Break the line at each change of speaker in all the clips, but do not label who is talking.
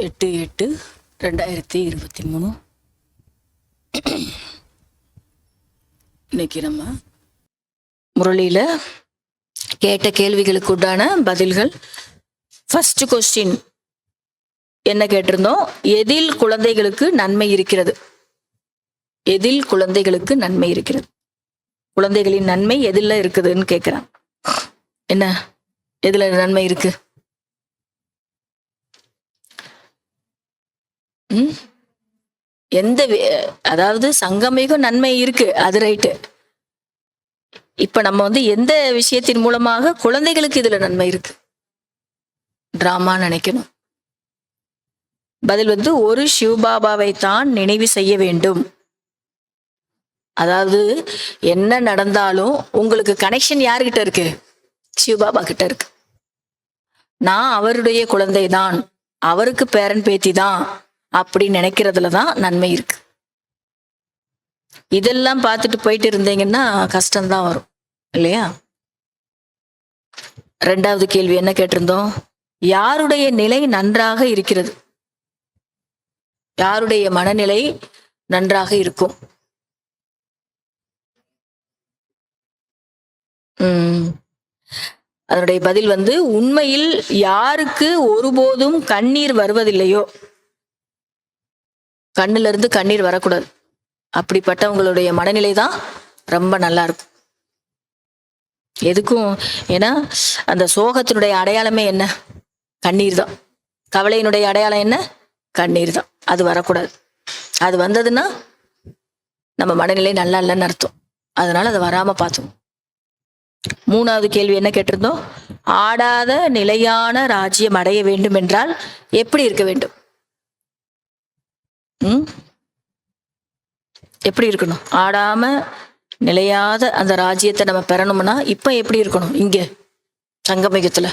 8/8/2023. இன்னைக்கு நம்ம முரளியில் கேட்ட கேள்விகளுக்கு உண்டான பதில்கள். ஃபர்ஸ்ட் கொஸ்டின் என்ன கேட்டிருந்தோம்? எதில் குழந்தைகளுக்கு நன்மை இருக்கிறது? எதில் குழந்தைகளுக்கு நன்மை இருக்கிறது? குழந்தைகளின் நன்மை எதில் இருக்குதுன்னு கேட்குறான். என்ன, எதுல நன்மை இருக்கு? எந்த, அதாவது சங்கமிகம் நன்மை இருக்கு, அது ரைட்டு. இப்ப நம்ம எந்த விஷயத்தின் மூலமாக குழந்தைகளுக்கு இதுல நன்மை இருக்கு? டிராமா நினைக்கணும். பதில் ஒரு சிவபாபாவை தான் நினைவு செய்ய வேண்டும். அதாவது என்ன நடந்தாலும் உங்களுக்கு கனெக்ஷன் யாருகிட்ட இருக்கு? சிவபாபா கிட்ட இருக்கு. நான் அவருடைய குழந்தை தான், அவருக்கு பேரன் பேத்தி தான் அப்படின்னு நினைக்கிறதுலதான் நன்மை இருக்கு. இதெல்லாம் பார்த்துட்டு போயிட்டு இருந்தீங்கன்னா கஷ்டம்தான் வரும் இல்லையா? ரெண்டாவது கேள்வி என்ன கேட்டிருந்தோம்? யாருடைய நிலை நன்றாக இருக்கிறது? யாருடைய மனநிலை நன்றாக இருக்கும்? அதனுடைய பதில் உண்மையில் யாருக்கு ஒருபோதும் கண்ணீர் வருவதில்லையோ, கண்ணுல இருந்து கண்ணீர் வரக்கூடாது, அப்படிப்பட்டவங்களுடைய மனநிலை தான் ரொம்ப நல்லா இருக்கும். எதுக்கும், ஏன்னா அந்த சோகத்தினுடைய அடையாளமே என்ன? கண்ணீர் தான். கவலையினுடைய அடையாளம் என்ன? கண்ணீர் தான். அது வரக்கூடாது. அது வந்ததுன்னா நம்ம மனநிலை நல்லா இல்லைன்னு அர்த்தம். அதனால அது வராம பார்த்தோம். மூணாவது கேள்வி என்ன கேட்டிருந்தோம்? ஆடாத நிலையான ராஜ்யம் அடைய வேண்டும் என்றால் எப்படி இருக்க வேண்டும்? எப்படி இருக்கணும்? ஆடாம நிலையாத அந்த ராஜ்யத்தை நம்ம பெறணும்னா இப்ப எப்படி இருக்கணும்? இங்க சங்கமிகத்துல.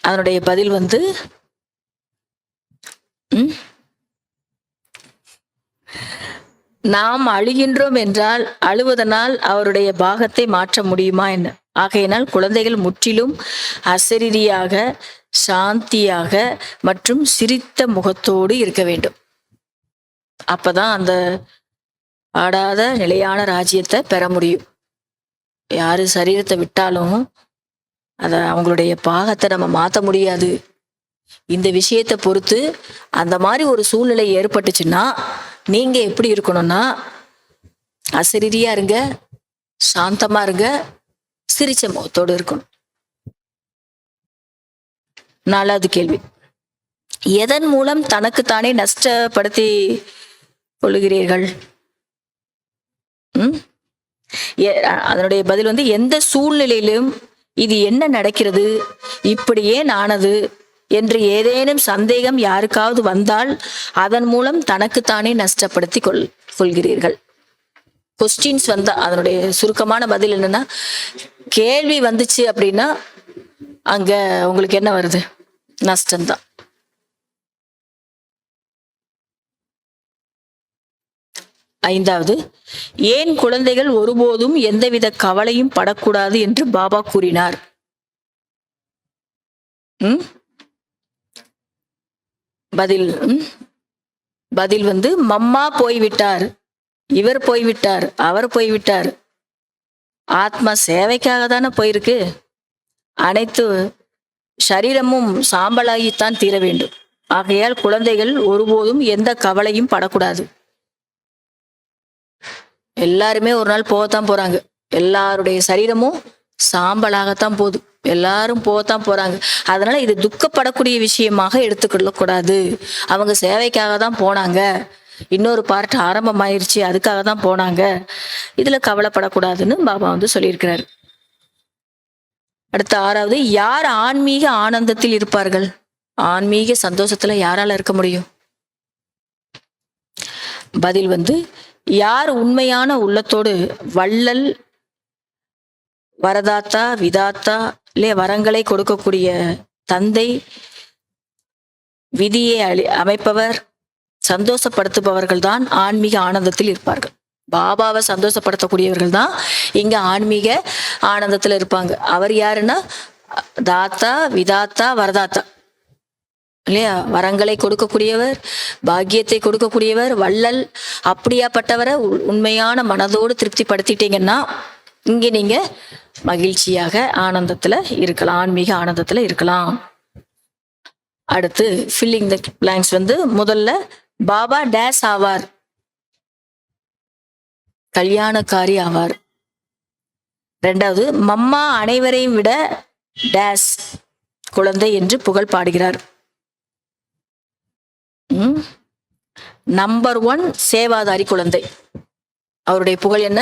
அதனுடைய பதில் நாம் அழுகின்றோம் என்றால் அழுவதனால் அவருடைய பாகத்தை மாற்ற முடியுமா என்ன? ஆகையினால் குழந்தைகள் முற்றிலும் அசரீரியாக, சாந்தியாக மற்றும் சிரித்த முகத்தோடு இருக்க வேண்டும். அப்பதான் அந்த ஆடாத நிலையான ராஜ்யத்தை பெற முடியும். யாரு சரீரத்தை விட்டாலும் அவங்களுடைய பாகத்தை நம்ம மாற்ற முடியாது. இந்த விஷயத்தை பொறுத்து அந்த மாதிரி ஒரு சூழ்நிலை ஏற்பட்டுச்சுன்னா நீங்க எப்படி இருக்கணும்னா, அசரீரியா இருங்க, சாந்தமா இருங்க, சிரிச்ச முகத்தோடு இருக்கணும். நாலாவது கேள்வி, எதன் மூலம் தனக்குத்தானே நஷ்டப்படுத்தி கொள்ளுகிறீர்கள்? அதனுடைய பதில் எந்த சூழ்நிலையிலும் இது என்ன நடக்கிறது, இப்படி ஏன் ஆனது என்று ஏதேனும் சந்தேகம் யாருக்காவது வந்தால் அதன் மூலம் தனக்குத்தானே நஷ்டப்படுத்தி கொள்கிறீர்கள். கொஸ்டின்ஸ் வந்தா அதனுடைய சுருக்கமான பதில் என்னன்னா, கேள்வி வந்துச்சு அப்படின்னா அங்க உங்களுக்கு என்ன வருது? நஷ்டம்தான். ஐந்தாவது, ஏன் குழந்தைகள் ஒருபோதும் எந்தவித கவலையும் படக்கூடாது என்று பாபா கூறினார்? பதில் மம்மா போய்விட்டார், இவர் போய்விட்டார், அவர் போய்விட்டார். ஆத்மா சேவைக்காக தானே போயிருக்கு. அனைத்து சரீரமும் சாம்பலாகித்தான் தீர வேண்டும். ஆகையால் குழந்தைகள் ஒருபோதும் எந்த கவலையும் படக்கூடாது. எல்லாருமே ஒரு நாள் போகத்தான் போறாங்க. எல்லாருடைய சரீரமும் சாம்பலாகத்தான் போகுது. எல்லாரும் போகத்தான் போறாங்க. அதனால இது துக்கப்படக்கூடிய விஷயமாக எடுத்துக்கொள்ள கூடாது. அவங்க சேவைக்காக தான் போனாங்க, இன்னொரு பார்ட் ஆரம்பமாயிருச்சு, அதுக்காக தான் போனாங்க, இதுல கவலைப்படக்கூடாதுன்னு பாபா சொல்லியிருக்கிறாரு. அடுத்த ஆறாவது, யார் ஆன்மீக ஆனந்தத்தில் இருப்பார்கள்? ஆன்மீக சந்தோஷத்துல யாரால இருக்க முடியும்? பதில் யார் உண்மையான உள்ளத்தோடு வள்ளல், வரதாத்தா, விதாத்தா, இல்லையா வரங்களை கொடுக்கக்கூடிய தந்தை, விதியை அமைப்பவர், சந்தோஷப்படுத்துபவர்கள் தான் ஆன்மீக ஆனந்தத்தில் இருப்பார்கள். பாபாவை சந்தோஷப்படுத்தக்கூடியவர்கள் தான் இங்க ஆன்மீக ஆனந்தத்துல இருப்பாங்க. அவர் யாருன்னா தாத்தா, விதாத்தா, வரதாத்தா. இல்லையா? வரங்களை கொடுக்கக்கூடியவர், பாக்கியத்தை கொடுக்கக்கூடியவர், வள்ளல். அப்படியாப்பட்டவரை உண்மையான மனதோடு திருப்திப்படுத்திட்டீங்கன்னா இங்க நீங்க மகிழ்ச்சியாக ஆனந்தத்துல இருக்கலாம், ஆன்மீக ஆனந்தத்துல இருக்கலாம். அடுத்து ஃபில்லிங் த பிளாங்க்ஸ் முதல்ல பாபா டேஸ் ஆவார், கல்யாணக்காரி ஆவார். ரெண்டாவது, மம்மா அனைவரையும் விட டேஸ் குழந்தை என்று புகழ் பாடுகிறார். நம்பர் 1 சேவாதாரி குழந்தை. அவருடைய புகழ் என்ன?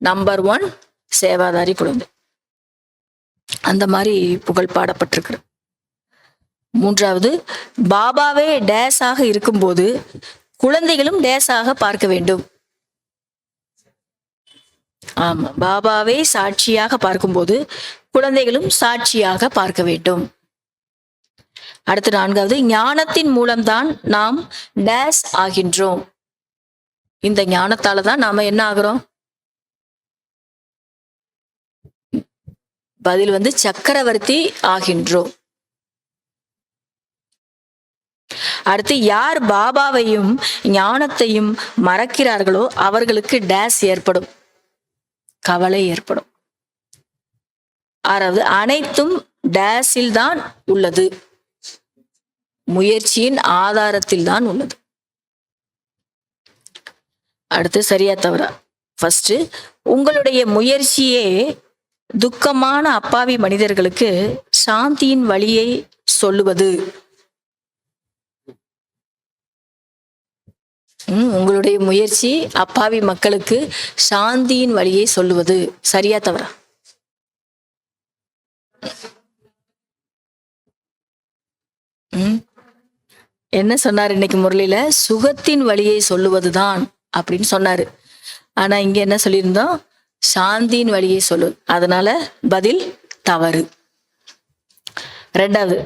நம்பர் 1 சேவாதாரி குழந்தை. அந்த மாதிரி புகழ் பாடப்பட்டிருக்கு. மூன்றாவது, பாபாவே டேஸாக இருக்கும்போது குழந்தைகளும் டேஸாக பார்க்க வேண்டும். ஆமா, பாபாவே சாட்சியாக பார்க்கும்போது குழந்தைகளும் சாட்சியாக பார்க்க வேண்டும். அடுத்து நான்காவது, ஞானத்தின் மூலம்தான் நாம் டேஸ் ஆகின்றோம். இந்த ஞானத்தால தான் நாம என்ன ஆகிறோம்? பதில் சக்கரவர்த்தி ஆகின்றோம். அடுத்து, யார் பாபாவையும் ஞானத்தையும் மறக்கிறார்களோ அவர்களுக்கு டேஸ் ஏற்படும், கவலை ஏற்படும். ஆறாவது, அனைத்தும் டேஸில் தான் உள்ளது, முயற்சியின் ஆதாரத்தில் தான் உள்ளது. அடுத்து சரியா தவறா? ஃபர்ஸ்ட், உங்களுடைய முயற்சியே துக்கமான அப்பாவி மனிதர்களுக்கு சாந்தியின் வழியை சொல்லுவது. உங்களுடைய முயற்சி அப்பாவி மக்களுக்கு சாந்தியின் வழியை சொல்லுவது. சரியா தவறா? என்ன சொன்னார் இன்னைக்கு முரளியில? சுகத்தின் வழியை சொல்லுவதுதான் அப்படின்னு சொன்னாரு. ஆனா இங்க என்ன சொல்லியிருந்தோம்? சாந்தியின் வழியை சொல்லு. அதனால பதில் தவறு. ரெண்டாவது,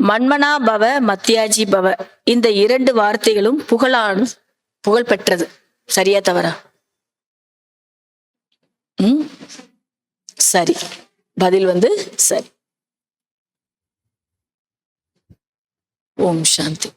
மன்மனா பவ மத்தியாஜி பவ, இந்த 2 வார்த்தைகளும் புகழ் பெற்றது. சரியா தவறா? சரி, பதில் சரி. ஓம் சாந்தி.